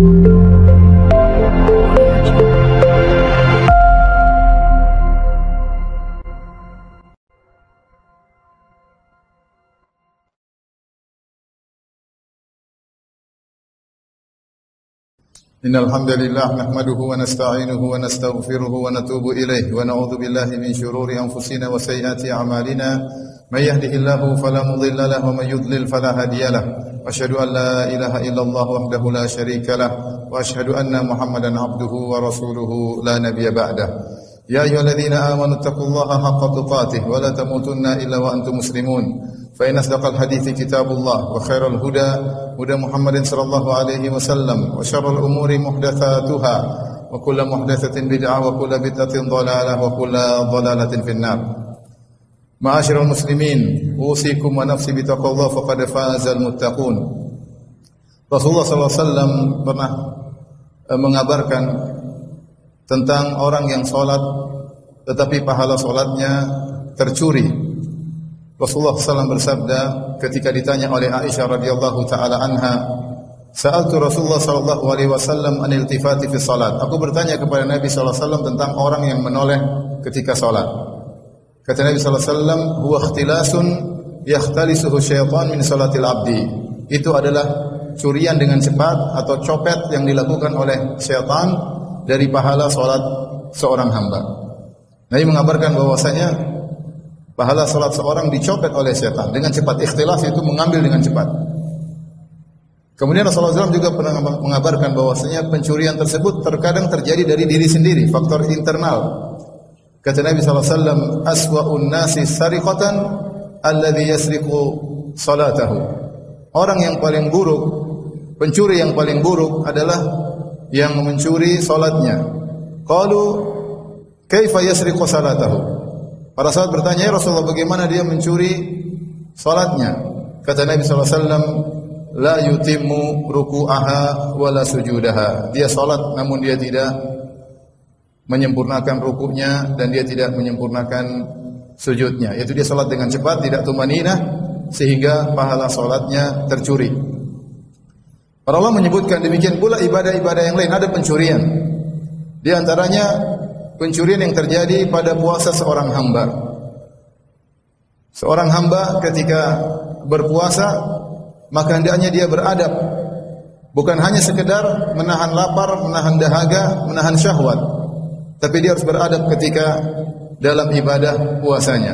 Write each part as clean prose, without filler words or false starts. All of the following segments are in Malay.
Innal hamdalillah nahmaduhu wa nasta'inuhu wa nastaghfiruhu wa natubu ilayh wa na'udzu billahi min shururi anfusina wa sayyiati a'malina may yahdihillahu fala mudilla lahu wa may yudlil fala hadiya lahu asyhadu an la ilaha illallah wahdahu la syarika lahu wa asyhadu anna muhammadan abduhu wa rasuluhu la nabiyya ba'dah. Ya ayyuhalladzina amanu taqullaha haqqa tuqatih wa la tamutunna illa wa antum muslimun. Fa inna asdaqal hadithi kitabullah wa khairal huda huda Muhammadin sallallahu alaihi wasallam wa syarrul umuri muhdatsatuha wa kullu muhdatsatin bid'ah wa kullu bid'atin dhalalah wa kullu dhalalatin finnar. Ma'asyiral muslimin, usikum wa nafsi bitaqwallah faqad fazal muttaqun. Rasulullah sallallahu alaihi wasallam pernah mengabarkan tentang orang yang salat tetapi pahala salatnya tercuri. Rasulullah SAW bersabda ketika ditanya oleh Aisyah radhiyallahu taala anha, "Sa'altu Rasulullah sallallahu alaihi wasallam an iltifati fi salat." Aku bertanya kepada Nabi sallallahu alaihi wasallam tentang orang yang menoleh ketika salat. Kata Nabi sallallahu alaihi wasallam, "Huwa ikhtilasun yakhtalisuhu syaitan min salatil abdi." Itu adalah curian dengan cepat atau copet yang dilakukan oleh syaitan dari pahala salat seorang hamba. Nabi mengabarkan bahwasanya pahala salat seorang dicopet oleh setan dengan cepat. Ikhtilas itu mengambil dengan cepat. Kemudian Rasulullah SAW juga pernah mengabarkan bahwasanya pencurian tersebut terkadang terjadi dari diri sendiri, faktor internal. Kata Nabi SAW, "Aswa'un nasi sariqatan alladhi yasriqu salatahu." Orang yang paling buruk, pencuri yang paling buruk adalah yang mencuri salatnya. Qalu, "Kaifa yasriqu salatahu?" Para sahabat bertanya, "Ya Rasulullah, bagaimana dia mencuri salatnya?" Kata Nabi SAW, "La yutimmu ruku'aha wa la sujudaha." Dia salat namun dia tidak menyempurnakan rukuknya dan dia tidak menyempurnakan sujudnya. Yaitu dia salat dengan cepat, tidak tumaninah sehingga pahala salatnya tercuri. Para ulama menyebutkan demikian pula ibadah-ibadah yang lain ada pencurian. Di antaranya pencurian yang terjadi pada puasa seorang hamba. Seorang hamba ketika berpuasa, maka hendaknya dia beradab. Bukan hanya sekedar menahan lapar, menahan dahaga, menahan syahwat. Tapi dia harus beradab ketika dalam ibadah puasanya.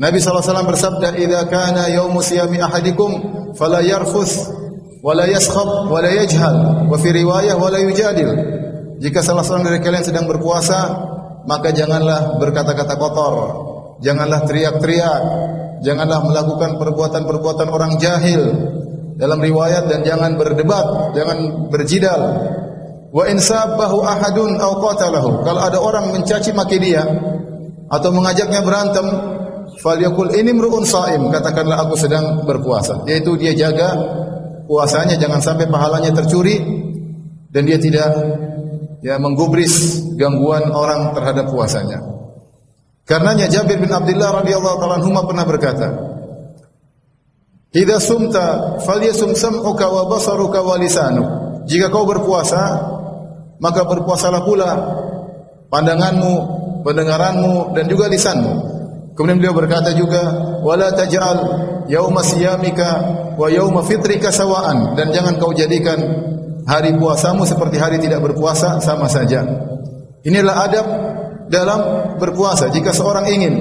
Nabi SAW bersabda, "Idza kana yaumu siyami ahadikum fala yarfuth wa la yaskhab wa la yajhal wa fi riwayah wa la yujadil." Jika salah seorang dari kalian sedang berpuasa, maka janganlah berkata-kata kotor, janganlah teriak-teriak, janganlah melakukan perbuatan-perbuatan orang jahil dalam riwayat, dan jangan berdebat, jangan berjidal. Wa in sabbahu ahadun aw qatalahu. Kalau ada orang mencaci maki dia atau mengajaknya berantem, falyaqul inni mru'un shaim, katakanlah aku sedang berpuasa. Yaitu dia jaga puasanya jangan sampai pahalanya tercuri dan dia tidak menggubris gangguan orang terhadap puasanya. Karenanya Jabir bin Abdullah radhiyallahu ta'ala anhu pernah berkata, "Idza sumta falyasum sam'uka wa basaruka wa lisanuk." Jika kau berpuasa, maka berpuasalah pula pandanganmu, pendengaranmu dan juga lisanmu. Kemudian beliau berkata juga, "Wala taj'al yauma siyamika wa yauma fitrika sawa'an." Dan jangan kau jadikan hari puasamu seperti hari tidak berpuasa, sama saja. Inilah adab dalam berpuasa. Jika seorang ingin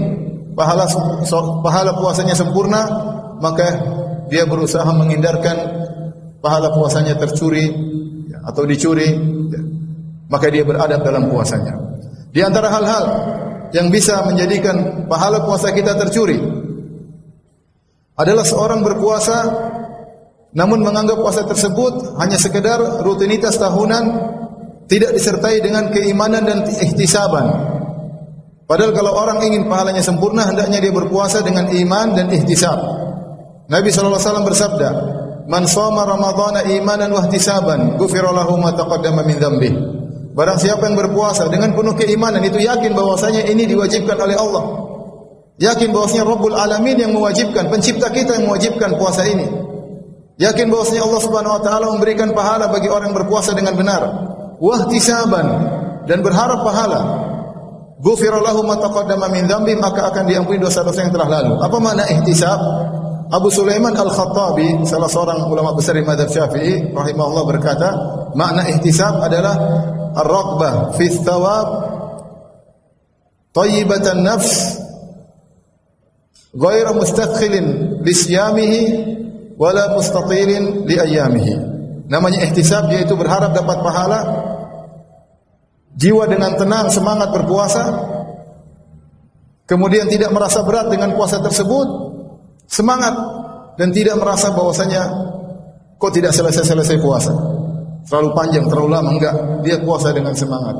pahala puasanya sempurna, maka dia berusaha menghindarkan pahala puasanya tercuri atau dicuri, maka dia beradab dalam puasanya. Di antara hal-hal yang bisa menjadikan pahala puasa kita tercuri adalah seorang berpuasa namun menganggap puasa tersebut hanya sekedar rutinitas tahunan, tidak disertai dengan keimanan dan ihtisaban. Padahal kalau orang ingin pahalanya sempurna, hendaknya dia berpuasa dengan iman dan ihtisab. Nabi SAW bersabda, "Man shoma ramadhana imanan wa ihtisaban, ghufira lahu ma taqaddama min dzambihi." Barang siapa yang berpuasa dengan penuh keimanan, itu yakin bahwasanya ini diwajibkan oleh Allah. Yakin bahwasanya Rabbul Alamin yang mewajibkan, pencipta kita yang mewajibkan puasa ini. Yakin bahwasanya Allah Subhanahu wa taala memberikan pahala bagi orang yang berpuasa dengan benar. Wahtisaban, dan berharap pahala. Ghufira lahu ma taqaddama min dzambi, maka akan diampuni dosa-dosa yang telah lalu. Apa makna ihtisab? Abu Sulaiman Al-Khattabi, salah seorang ulama besar di mazhab Syafi'i rahimahullah, berkata, makna ihtisab adalah ar-raghbah fi thawab tayyibatan nafs ghairu mustathqilin li siyamihi wala mustatilin li ayyamihi. Namanya ihtisab yaitu berharap dapat pahala, jiwa dengan tenang semangat berpuasa, kemudian tidak merasa berat dengan puasa tersebut, semangat dan tidak merasa bahwasanya kok tidak selesai-selesai puasa, terlalu panjang, terlalu lama, enggak, dia puasa dengan semangat.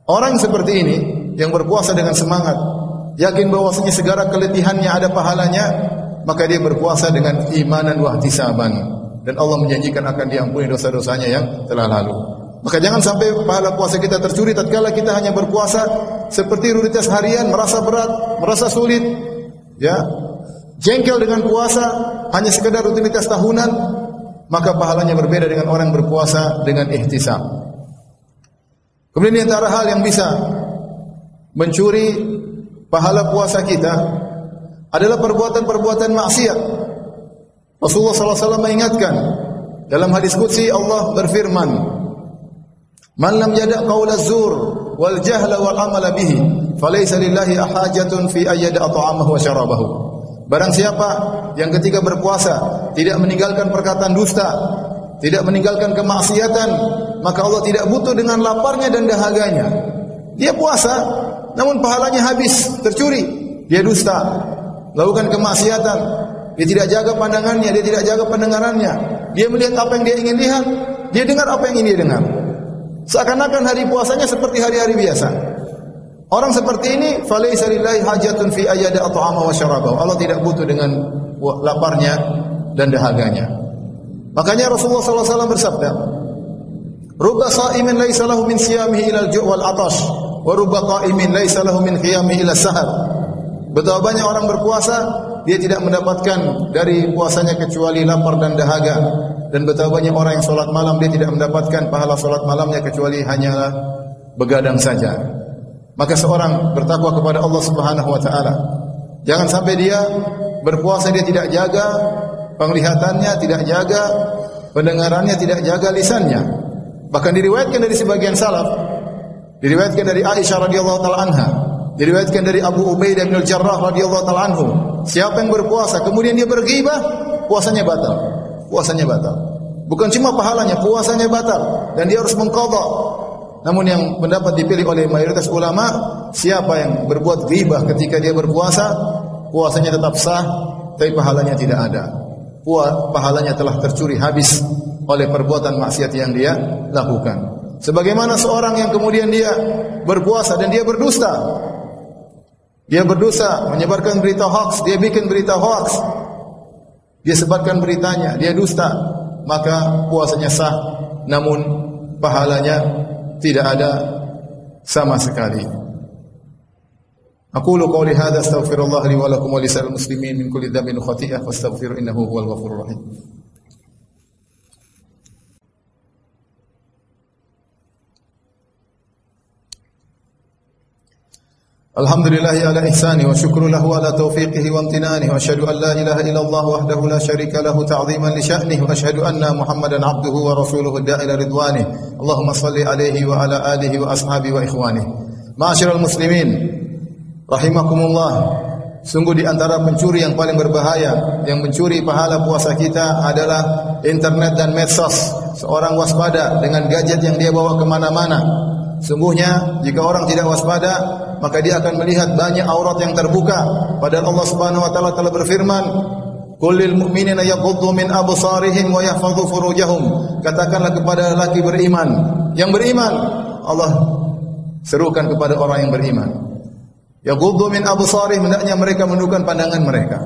Orang seperti ini yang berpuasa dengan semangat, yakin bahwasanya segala keletihannya ada pahalanya, maka dia berpuasa dengan imanan wa ihtisaban, dan Allah menjanjikan akan diampuni dosa-dosanya yang telah lalu. Maka jangan sampai pahala puasa kita tercuri tatkala kita hanya berpuasa seperti rutinitas harian, merasa berat, merasa sulit, ya, jengkel dengan puasa, hanya sekedar rutinitas tahunan, maka pahalanya berbeda dengan orang berpuasa dengan ihtisab. Kemudian di antara hal yang bisa mencuri pahala puasa kita adalah perbuatan-perbuatan maksiat. Rasulullah SAW mengingatkan dalam hadis qudsi, Allah berfirman, "Man lam yada' qaula zur wal jahla wal amala bihi, falaysa lillahi hajatun fi ayyada ta'amahu wa syarabahu." Barang siapa yang ketika berpuasa tidak meninggalkan perkataan dusta, tidak meninggalkan kemaksiatan, maka Allah tidak butuh dengan laparnya dan dahaganya. Dia puasa, namun pahalanya habis, tercuri. Dia dusta, lakukan kemaksiatan, dia tidak jaga pandangannya, dia tidak jaga pendengarannya. Dia melihat apa yang dia ingin lihat, dia dengar apa yang ingin dia dengar. Seakan-akan hari puasanya seperti hari-hari biasa. Orang seperti ini, falaysa lillahi hajatun fi ayyada at'ama wa syarabahu. Allah tidak butuh dengan laparnya dan dahaganya. Makanya Rasulullah SAW bersabda, "Rubba sha'imin laisa lahu min siyamihi ila al-ju' wal 'atash, wa rubba qa'imin laisa lahu min qiyamihi ila sahar." Betapa banyak orang berpuasa, dia tidak mendapatkan dari puasanya kecuali lapar dan dahaga. Dan betapa banyak orang yang salat malam, dia tidak mendapatkan pahala salat malamnya kecuali hanyalah begadang saja. Maka seorang bertakwa kepada Allah Subhanahu wa taala. Jangan sampai dia berpuasa dia tidak jaga penglihatannya, tidak jaga pendengarannya, tidak jaga lisannya. Bahkan diriwayatkan dari sebagian salaf, diriwayatkan dari Aisyah radhiyallahu taala anha, diriwayatkan dari Abu Ubaidah bin Al-Jarrah radhiyallahu taala anhu, siapa yang berpuasa kemudian dia berghibah, puasanya batal. Puasanya batal. Bukan cuma pahalanya, puasanya batal dan dia harus mengqadha. Namun yang pendapat dipilih oleh mayoritas ulama, siapa yang berbuat ghibah ketika dia berpuasa, puasanya tetap sah, tapi pahalanya tidak ada. Pahalanya telah tercuri habis oleh perbuatan maksiat yang dia lakukan. Sebagaimana seorang yang kemudian dia berpuasa dan dia berdusta. Dia berdosa, menyebarkan berita hoax, dia bikin berita hoax. Dia sebarkan beritanya, dia dusta, maka puasanya sah, namun pahalanya tidak ada sama sekali. Aqulu qawli hadza astaghfirullah li wa lakum wa lisal muslimin min kulli dhanbin wa khati'ah fastaghfiru innahu huwal ghafurur rahim. Alhamdulillahi ala ihsani wa syukru lahu ala taufiqihi wa amtinanihi wa asyhadu an la ilaha illallah wahdahu la syarika lahu ta'ziman li sya'nihi wa asyhadu anna Muhammadan abduhu wa rasuluhu da'ila ridwanihi. Allahumma salli alaihi wa ala alihi wa ashabihi wa ikhwanihi. Ma'asyiral muslimin rahimakumullah. Sungguh di antara pencuri yang paling berbahaya, yang mencuri pahala puasa kita adalah internet dan medsos. Seorang waspada dengan gadget yang dia bawa kemana-mana. Sungguhnya jika orang tidak waspada, maka dia akan melihat banyak aurat yang terbuka. Padahal Allah Subhanahu wa taala telah berfirman, "Qul lil mu'minina yaghuddu min absarihim wa yahfadhu furujahum." Katakanlah kepada lelaki beriman, yang beriman, Allah serukan kepada orang yang beriman. Yaghuddu min absarihim, hendaknya mereka menundukkan pandangan mereka.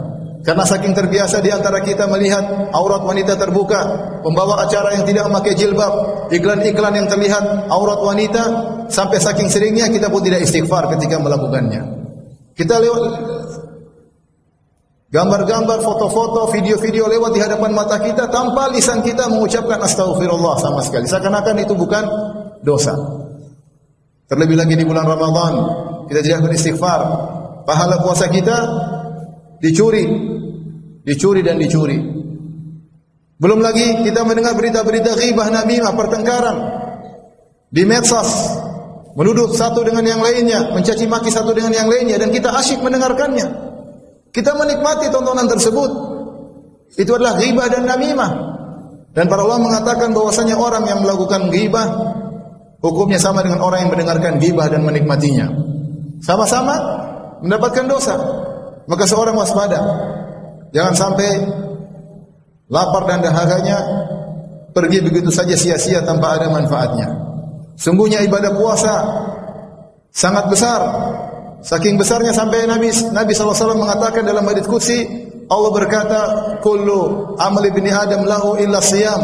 Karena saking terbiasa di antara kita melihat aurat wanita terbuka, pembawa acara yang tidak memakai jilbab, iklan-iklan yang terlihat aurat wanita, sampai saking seringnya kita pun tidak istighfar ketika melakukannya. Kita Gambar-gambar, foto-foto, video-video lewat di hadapan mata kita tanpa lisan kita mengucapkan astagfirullah sama sekali. Seakan-akan itu bukan dosa. Terlebih lagi di bulan Ramadan, kita tidak beristighfar. Pahala puasa kita dicuri dan dicuri. Belum lagi kita mendengar berita-berita ghibah, namimah, pertengkaran di medsos, menuduh satu dengan yang lainnya, mencaci maki satu dengan yang lainnya, dan kita asyik mendengarkannya. Kita menikmati tontonan tersebut. Itu adalah ghibah dan namimah. Dan para ulama mengatakan bahwasanya orang yang melakukan ghibah hukumnya sama dengan orang yang mendengarkan ghibah dan menikmatinya. Sama-sama mendapatkan dosa. Maka seorang waspada. Jangan sampai lapar dan dahaganya pergi begitu saja sia-sia tanpa ada manfaatnya. Sungguhnya ibadah puasa sangat besar. Saking besarnya sampai Nabi SAW mengatakan dalam hadits qudsi, Allah berkata, "Kullu amali ibni Adam lahu illa siyam."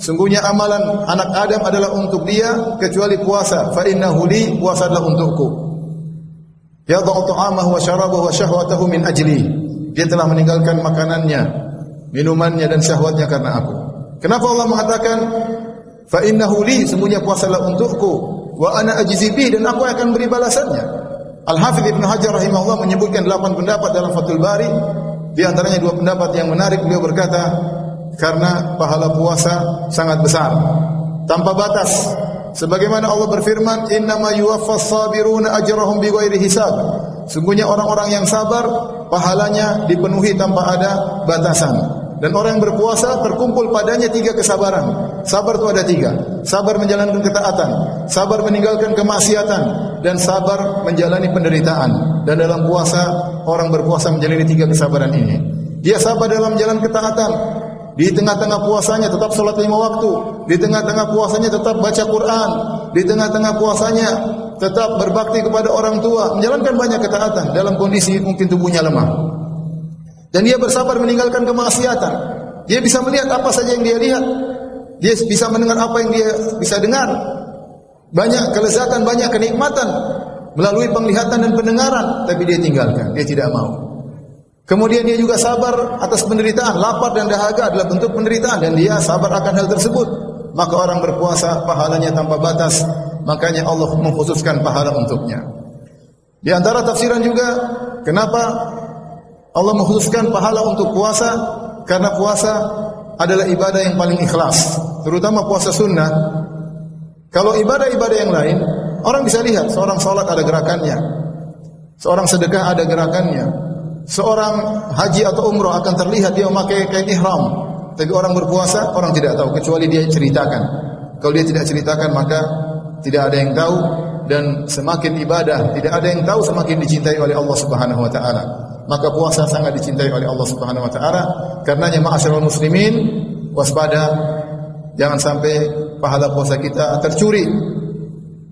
Sungguhnya amalan anak Adam adalah untuk dia kecuali puasa. Fa innahu li, puasa adalah untukku. Yad'u ta'amahu wa syarabahu wa syahwatahu min ajli. Dia telah meninggalkan makanannya, minumannya dan syahwatnya karena aku. Kenapa Allah mengatakan fa innahu li, sungguhnya puasa adalah untukku, wa ana ajzi bih, dan aku akan beri balasannya. Al-Hafidz Ibnu Hajar rahimahullah menyebutkan 8 pendapat dalam Fathul Bari. Di antaranya 2 pendapat yang menarik. Beliau berkata, karena pahala puasa sangat besar, tanpa batas. Sebagaimana Allah berfirman, "Innama yuwaffas sabiruna ajrahum bighairi hisab." Sungguhnya orang-orang yang sabar pahalanya dipenuhi tanpa ada batasan. Dan orang yang berpuasa terkumpul padanya 3 kesabaran. Sabar itu ada 3. Sabar menjalankan ketaatan, sabar meninggalkan kemaksiatan, dan sabar menjalani penderitaan. Dan dalam puasa, orang berpuasa menjalani 3 kesabaran ini. Dia sabar dalam jalan ketaatan. Di tengah-tengah puasanya tetap sholat 5 waktu. Di tengah-tengah puasanya tetap baca Quran. Di tengah-tengah puasanya tetap berbakti kepada orang tua. Menjalankan banyak ketaatan dalam kondisi mungkin tubuhnya lemah. Dan dia bersabar meninggalkan kemaksiatan. Dia bisa melihat apa saja yang dia lihat. Dia bisa mendengar apa yang dia bisa dengar. Banyak kelezatan, banyak kenikmatan melalui penglihatan dan pendengaran, tapi dia tinggalkan, dia tidak mau. Kemudian dia juga sabar atas penderitaan. Lapar dan dahaga adalah bentuk penderitaan, dan dia sabar akan hal tersebut. Maka orang berpuasa pahalanya tanpa batas. Makanya Allah mengkhususkan pahala untuknya. Di antara tafsiran juga, kenapa Allah mengkhususkan pahala untuk puasa, karena puasa adalah ibadah yang paling ikhlas, terutama puasa sunnah. Kalau ibadah-ibadah yang lain, orang bisa lihat, seorang sholat ada gerakannya, seorang sedekah ada gerakannya, seorang haji atau umroh akan terlihat dia memakai kain ihram. Tapi orang berpuasa, orang tidak tahu, kecuali dia ceritakan. Kalau dia tidak ceritakan, maka tidak ada yang tahu, dan semakin ibadah tidak ada yang tahu, semakin dicintai oleh Allah Subhanahu wa taala. Maka puasa sangat dicintai oleh Allah Subhanahu wa taala. Karenanya ma'asyiral muslimin, waspada jangan sampai pahala puasa kita tercuri.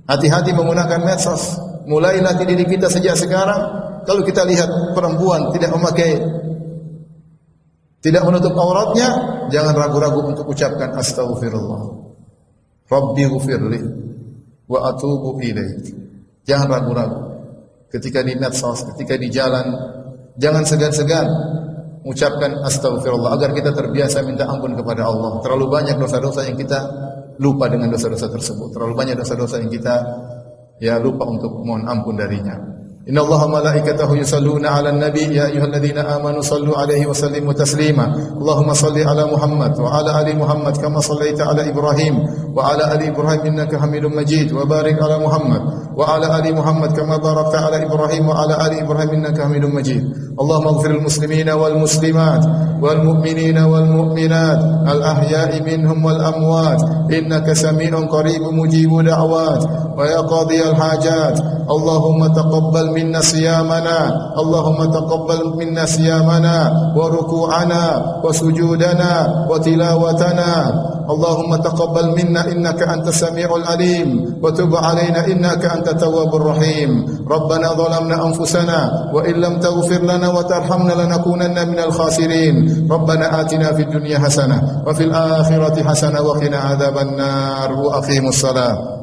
Hati-hati menggunakan medsos. Mulai latih diri kita sejak sekarang. Kalau kita lihat perempuan tidak menutup auratnya, jangan ragu-ragu untuk ucapkan astagfirullah. Rabbi ghfirli wa atubu ilaik. Jangan ragu-ragu. Ketika di medsos, ketika di jalan, jangan segan-segan mengucapkan astagfirullah agar kita terbiasa minta ampun kepada Allah. Terlalu banyak dosa-dosa yang kita lupa dengan dosa-dosa tersebut. Terlalu banyak dosa-dosa yang kita lupa untuk mohon ampun darinya. Innallaha malaikatahu yusalluna 'alan nabi ya ayyuhalladzina amanu sallu 'alaihi wa sallimu taslima. Allahumma salli 'ala Muhammad wa 'ala ali Muhammad kama shallaita 'ala Ibrahim wa 'ala ali Ibrahim innaka Hamidum Majid wa barik 'ala Muhammad wa 'ala ali Muhammad kama barakta 'ala Ibrahim wa 'ala ali Ibrahim innaka Hamidum Majid. Allahumma ighfiril muslimina wal muslimat wal mu'minina wal mu'minat al ahya'i minhum wal amwat innaka sami'un qaribun mujibud da'wat wa ya qadiyal hajat. Allahumma taqabbal minna siyamana, Allahumma taqabbal minna siyamana wa ruku'ana wa sujudana wa tilawatana. Allahumma taqabbal minna innaka antas sami'ul alim wa tub 'alaina innaka antat tawwabur rahim. Rabbana zalamna anfusana wa illam taghfir lana wa tarhamna lanakunanna minal khasirin. Rabbana atina fid dunya hasanah wa fil akhirati hasanah wa qina adzabannar. Wa aqimus salat.